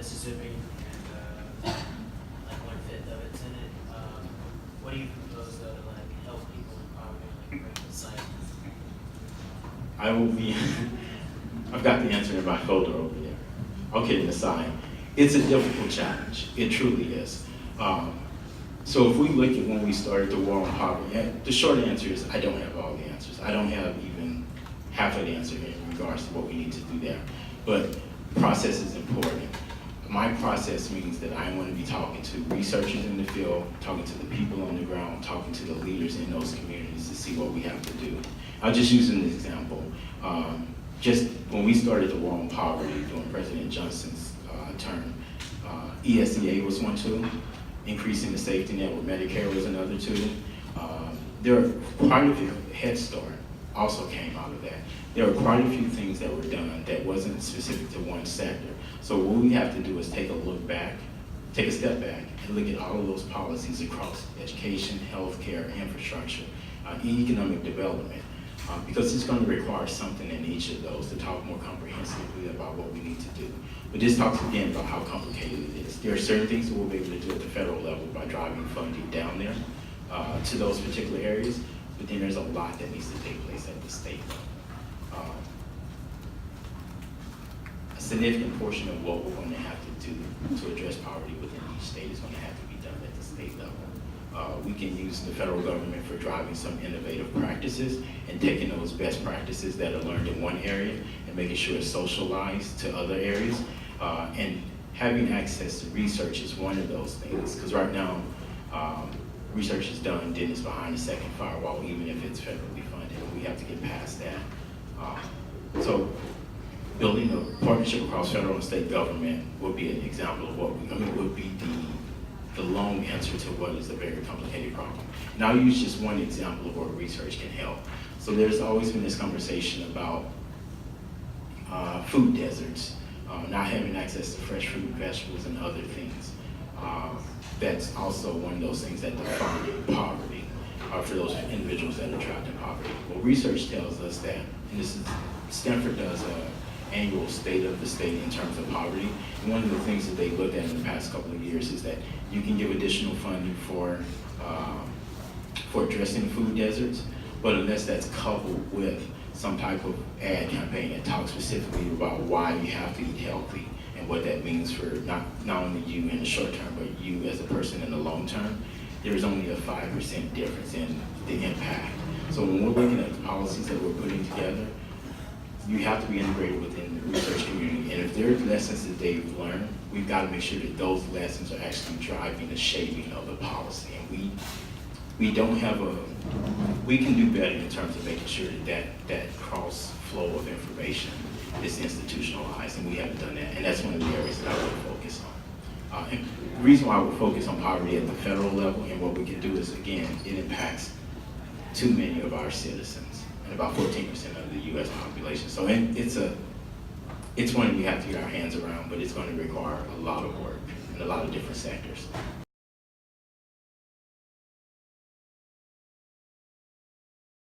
Mississippi, and like 1/5 of it's in it. What do you propose though to like help people in poverty, like bring the site? I will be, I've got the answer in my folder over there. I'll kidding aside, it's a difficult challenge. It truly is. So if we look at when we started the war on poverty, the short answer is I don't have all the answers. I don't have even half of the answer in regards to what we need to do there. But process is important. My process means that I want to be talking to researchers in the field, talking to the people on the ground, talking to the leaders in those communities to see what we have to do. I'll just use an example. Just when we started the war on poverty during President Johnson's term, ESEA was one tool, increasing the safety net with Medicare was another tool. There are quite a few, Head Start also came out of that. There are quite a few things that were done that wasn't specific to one sector. So what we have to do is take a step back and look at all of those policies across education, healthcare, infrastructure, economic development, because it's going to require something in each of those to talk more comprehensively about what we need to do. But this talks again about how complicated it is. There are certain things that we'll be able to do at the federal level by driving funding down there to those particular areas, but then there's a lot that needs to take place at the state level. A significant portion of what we're going to have to do to address poverty within each state is going to have to be done at the state level. We can use the federal government for driving some innovative practices and taking those best practices that are learned in one area and making sure it's socialized to other areas. And having access to research is one of those things, because right now, research is done, then it's behind the second firewall, even if it's federally funded. We have to get past that. So building a partnership across federal and state government would be an example of would be the long answer to what is a very complicated problem. And I'll use just one example of where research can help. So there's always been this conversation about food deserts, not having access to fresh fruit, vegetables, and other things. That's also one of those things that define poverty for those individuals that are trapped in poverty. Well, research tells us that, and this is, Stanford does an annual state of the state in terms of poverty. And one of the things that they looked at in the past couple of years is that you can give additional funding for addressing food deserts, but unless that's coupled with some type of ad campaign that talks specifically about why you have to eat healthy and what that means for not only you in the short term, but you as a person in the long term, there's only a 5% difference in the impact. So when we're looking at the policies that we're putting together, you have to be integrated within the research community. And if there are lessons that they've learned, we've got to make sure that those lessons are actually driving the shaping of the policy. And we don't have we can do better in terms of making sure that cross flow of information is institutionalized, and we haven't done that. And that's one of the areas that I would focus on. And the reason why I would focus on poverty at the federal level and what we can do is, again, it impacts too many of our citizens and about 14% of the US population. So it's one we have to get our hands around, but it's going to require a lot of work in a lot of different sectors.